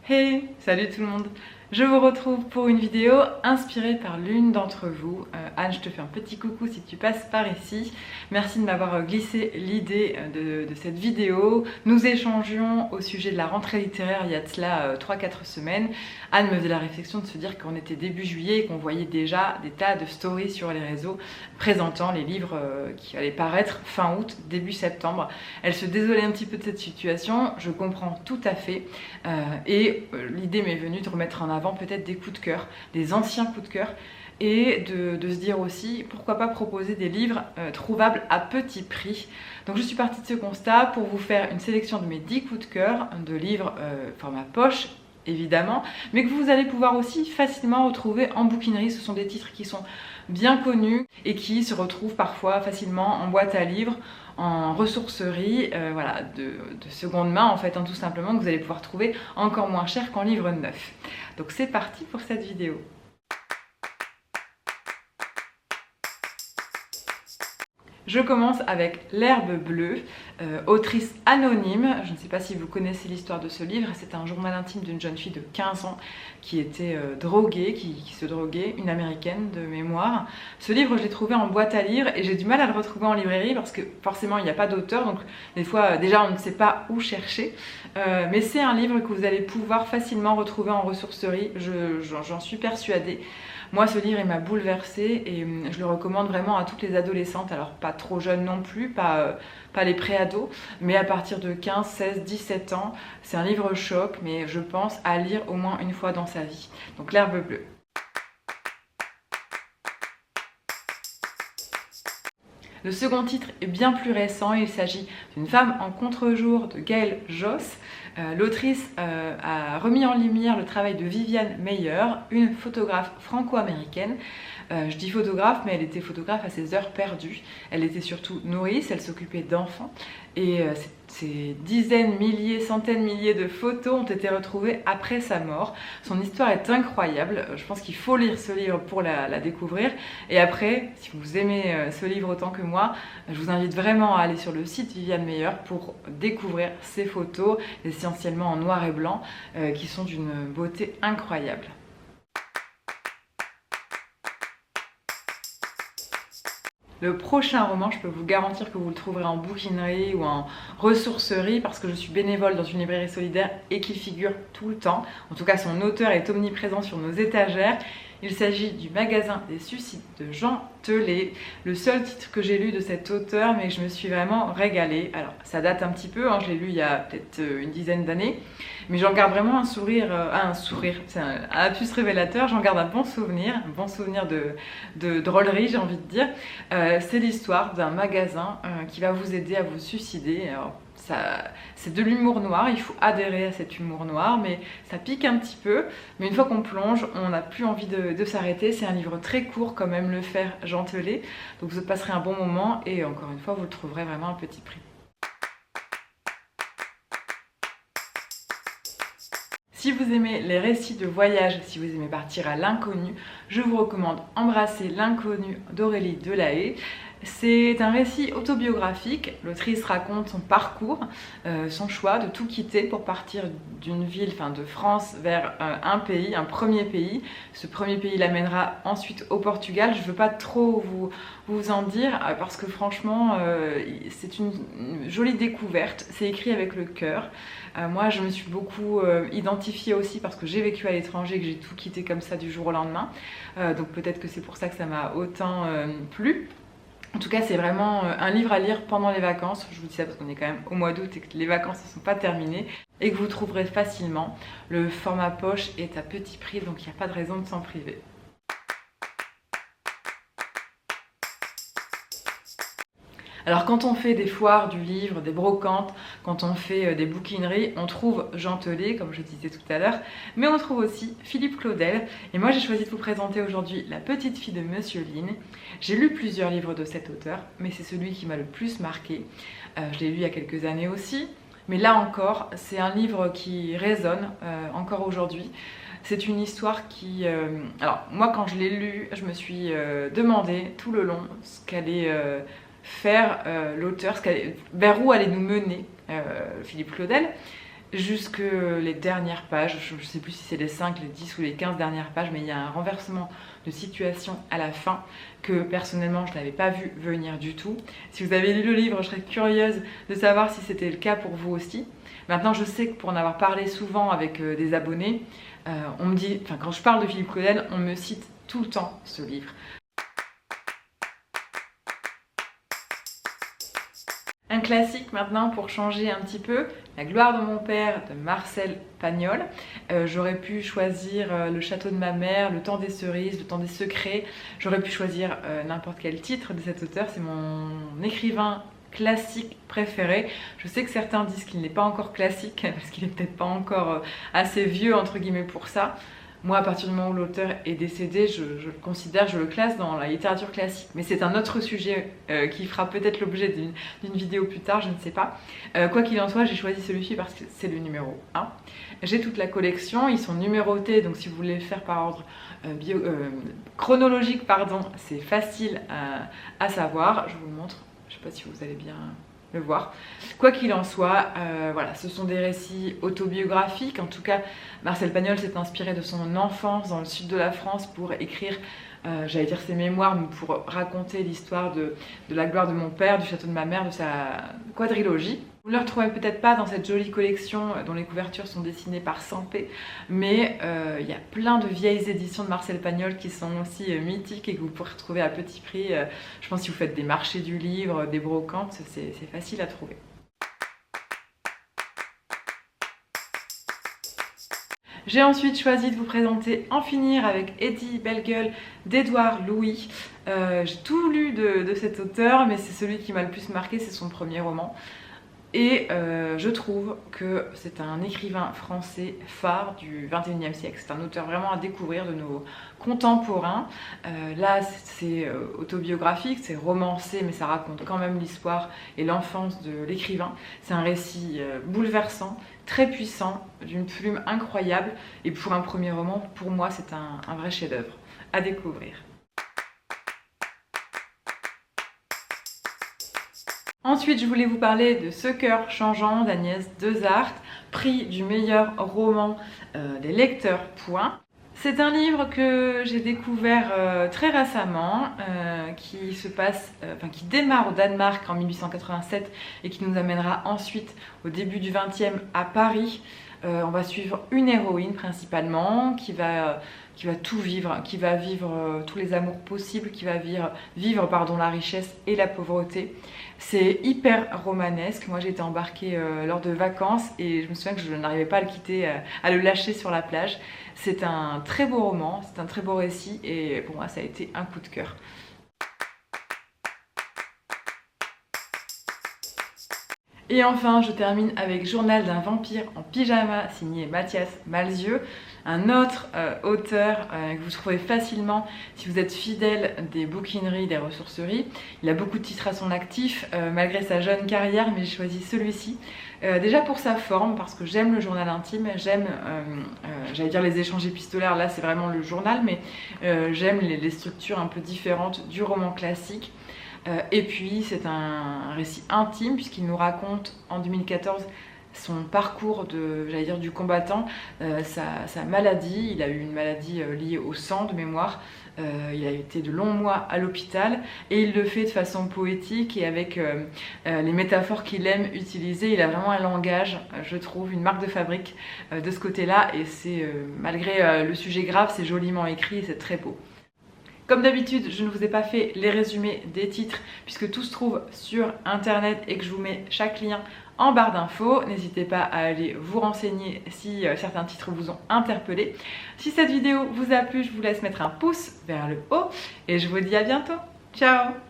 Hey, salut tout le monde! Je vous retrouve pour une vidéo inspirée par l'une d'entre vous. Anne, je te fais un petit coucou si tu passes par ici. Merci de m'avoir glissé l'idée de cette vidéo. Nous échangions au sujet de la rentrée littéraire il y a de cela 3-4 semaines. Anne me faisait la réflexion de se dire qu'on était début juillet et qu'on voyait déjà des tas de stories sur les réseaux présentant les livres qui allaient paraître fin août, début septembre. Elle se désolait un petit peu de cette situation, je comprends tout à fait. L'idée m'est venue de remettre en avant peut-être des coups de cœur, des anciens coups de cœur, et de se dire aussi pourquoi pas proposer des livres trouvables à petit prix. Donc je suis partie de ce constat pour vous faire une sélection de mes 10 coups de cœur de livres format poche évidemment, mais que vous allez pouvoir aussi facilement retrouver en bouquinerie. Ce sont des titres qui sont bien connus et qui se retrouvent parfois facilement en boîte à livres, en ressourcerie, voilà, de seconde main en fait, tout simplement, que vous allez pouvoir trouver encore moins cher qu'en livre neuf. Donc c'est parti pour cette vidéo. Je commence avec L'herbe bleue, autrice anonyme. Je ne sais pas si vous connaissez l'histoire de ce livre. C'est un journal intime d'une jeune fille de 15 ans qui était droguée, qui se droguait, une américaine de mémoire. Ce livre, je l'ai trouvé en boîte à lire et j'ai du mal à le retrouver en librairie parce que forcément il n'y a pas d'auteur, donc des fois déjà on ne sait pas où chercher. Mais c'est un livre que vous allez pouvoir facilement retrouver en ressourcerie, j'en suis persuadée. Moi, ce livre, il m'a bouleversée et je le recommande vraiment à toutes les adolescentes, alors pas trop jeunes non plus, pas les pré-ados, mais à partir de 15, 16, 17 ans. C'est un livre choc, mais je pense à lire au moins une fois dans sa vie. Donc L'herbe bleue. Le second titre est bien plus récent, il s'agit d'une femme en contre-jour de Gaëlle Josse. L'autrice a remis en lumière le travail de Viviane Meyer, une photographe franco-américaine. Je dis photographe, mais elle était photographe à ses heures perdues. Elle était surtout nourrice, elle s'occupait d'enfants. Et ces dizaines, milliers, centaines, milliers de photos ont été retrouvées après sa mort. Son histoire est incroyable. Je pense qu'il faut lire ce livre pour la découvrir. Et après, si vous aimez ce livre autant que moi, je vous invite vraiment à aller sur le site Viviane Meyer pour découvrir ces photos, essentiellement en noir et blanc, qui sont d'une beauté incroyable. Le prochain roman, je peux vous garantir que vous le trouverez en bouquinerie ou en ressourcerie parce que je suis bénévole dans une librairie solidaire et qu'il figure tout le temps. En tout cas, son auteur est omniprésent sur nos étagères. Il s'agit du Magasin des Suicides de Jean Telet, le seul titre que j'ai lu de cet auteur, mais je me suis vraiment régalée. Alors ça date un petit peu, je l'ai lu il y a peut-être une dizaine d'années, mais j'en garde vraiment c'est un lapsus révélateur, j'en garde un bon souvenir de drôlerie, j'ai envie de dire. C'est l'histoire d'un magasin qui va vous aider à vous suicider. Alors, c'est de l'humour noir, il faut adhérer à cet humour noir, mais ça pique un petit peu. Mais une fois qu'on plonge, on n'a plus envie de s'arrêter. C'est un livre très court, comme aime le faire Jean Telet. Donc vous passerez un bon moment et encore une fois, vous le trouverez vraiment à petit prix. Si vous aimez les récits de voyage, si vous aimez partir à l'inconnu, je vous recommande Embrasser l'inconnu d'Aurélie Delahaye. C'est un récit autobiographique. L'autrice raconte son parcours, son choix de tout quitter pour partir d'une ville, de France vers un pays, un premier pays. Ce premier pays l'amènera ensuite au Portugal. Je ne veux pas trop vous en dire parce que franchement, c'est une jolie découverte. C'est écrit avec le cœur. Moi, je me suis beaucoup identifiée aussi parce que j'ai vécu à l'étranger, que j'ai tout quitté comme ça du jour au lendemain. Donc peut-être que c'est pour ça que ça m'a autant plu. En tout cas, c'est vraiment un livre à lire pendant les vacances. Je vous dis ça parce qu'on est quand même au mois d'août et que les vacances ne sont pas terminées et que vous trouverez facilement. Le format poche est à petit prix, donc il n'y a pas de raison de s'en priver. Alors quand on fait des foires du livre, des brocantes, quand on fait des bouquineries, on trouve Jean Telet, comme je disais tout à l'heure, mais on trouve aussi Philippe Claudel. Et moi j'ai choisi de vous présenter aujourd'hui La petite fille de Monsieur Lynn. J'ai lu plusieurs livres de cet auteur, mais c'est celui qui m'a le plus marqué. Je l'ai lu il y a quelques années aussi, mais là encore, c'est un livre qui résonne encore aujourd'hui. C'est une histoire qui... alors moi quand je l'ai lu, je me suis demandé tout le long ce qu'allait... faire l'auteur, vers où allait nous mener Philippe Claudel. jusque les dernières pages. Je ne sais plus si c'est les 5, les 10 ou les 15 dernières pages, mais il y a un renversement de situation à la fin que personnellement je n'avais pas vu venir du tout. Si vous avez lu le livre, je serais curieuse de savoir si c'était le cas pour vous aussi. Maintenant, je sais que pour en avoir parlé souvent avec des abonnés, on me dit, enfin quand je parle de Philippe Claudel, on me cite tout le temps ce livre. Un classique maintenant pour changer un petit peu, La gloire de mon père de Marcel Pagnol. J'aurais pu choisir Le château de ma mère, Le temps des cerises, Le temps des secrets. J'aurais pu choisir n'importe quel titre de cet auteur, c'est mon écrivain classique préféré. Je sais que certains disent qu'il n'est pas encore classique parce qu'il est peut-être pas encore assez vieux entre guillemets pour ça. Moi, à partir du moment où l'auteur est décédé, je le considère, je le classe dans la littérature classique. Mais c'est un autre sujet qui fera peut-être l'objet d'une vidéo plus tard, je ne sais pas. Quoi qu'il en soit, j'ai choisi celui-ci parce que c'est le numéro 1. J'ai toute la collection, ils sont numérotés, donc si vous voulez faire par ordre chronologique, pardon, c'est facile à savoir. Je vous le montre, je ne sais pas si vous allez bien le voir. Quoi qu'il en soit, voilà, ce sont des récits autobiographiques. En tout cas, Marcel Pagnol s'est inspiré de son enfance dans le sud de la France pour écrire, j'allais dire ses mémoires, mais pour raconter l'histoire de la gloire de mon père, du château de ma mère, de sa quadrilogie. Vous ne le retrouvez peut-être pas dans cette jolie collection dont les couvertures sont dessinées par Sampé, mais il y a plein de vieilles éditions de Marcel Pagnol qui sont aussi mythiques et que vous pourrez retrouver à petit prix. Je pense que si vous faites des marchés du livre, des brocantes, c'est facile à trouver. J'ai ensuite choisi de vous présenter En finir avec Eddie Bellegueule d'Édouard Louis. J'ai tout lu de cet auteur, mais c'est celui qui m'a le plus marqué, c'est son premier roman. Et je trouve que c'est un écrivain français phare du 21e siècle. C'est un auteur vraiment à découvrir de nos contemporains. Là, c'est autobiographique, c'est romancé, mais ça raconte quand même l'histoire et l'enfance de l'écrivain. C'est un récit bouleversant, très puissant, d'une plume incroyable. Et pour un premier roman, pour moi, c'est un vrai chef-d'œuvre à découvrir. Ensuite, je voulais vous parler de Ce cœur changeant d'Agnès Dezart, prix du meilleur roman des lecteurs. C'est un livre que j'ai découvert très récemment, qui démarre au Danemark en 1887 et qui nous amènera ensuite au début du XXe à Paris. On va suivre une héroïne principalement qui va tout vivre, qui va vivre tous les amours possibles, qui va vivre la richesse et la pauvreté. C'est hyper romanesque. Moi j'ai été embarquée lors de vacances et je me souviens que je n'arrivais pas à le quitter, à le lâcher sur la plage. C'est un très beau roman, c'est un très beau récit et pour moi ça a été un coup de cœur. Et enfin, je termine avec Journal d'un vampire en pyjama, signé Mathias Malzieu, un autre auteur que vous trouvez facilement si vous êtes fidèle des bouquineries, des ressourceries. Il a beaucoup de titres à son actif, malgré sa jeune carrière, mais j'ai choisi celui-ci. Déjà pour sa forme, parce que j'aime le journal intime, j'aime, j'allais dire les échanges épistolaires, là c'est vraiment le journal, mais j'aime les structures un peu différentes du roman classique. Et puis c'est un récit intime puisqu'il nous raconte en 2014 son parcours du combattant, sa maladie. Il a eu une maladie liée au sang de mémoire. Il a été de longs mois à l'hôpital et il le fait de façon poétique et avec les métaphores qu'il aime utiliser. Il a vraiment un langage, je trouve, une marque de fabrique de ce côté-là et c'est malgré le sujet grave, c'est joliment écrit et c'est très beau. Comme d'habitude, je ne vous ai pas fait les résumés des titres puisque tout se trouve sur internet et que je vous mets chaque lien en barre d'infos. N'hésitez pas à aller vous renseigner si certains titres vous ont interpellé. Si cette vidéo vous a plu, je vous laisse mettre un pouce vers le haut et je vous dis à bientôt. Ciao!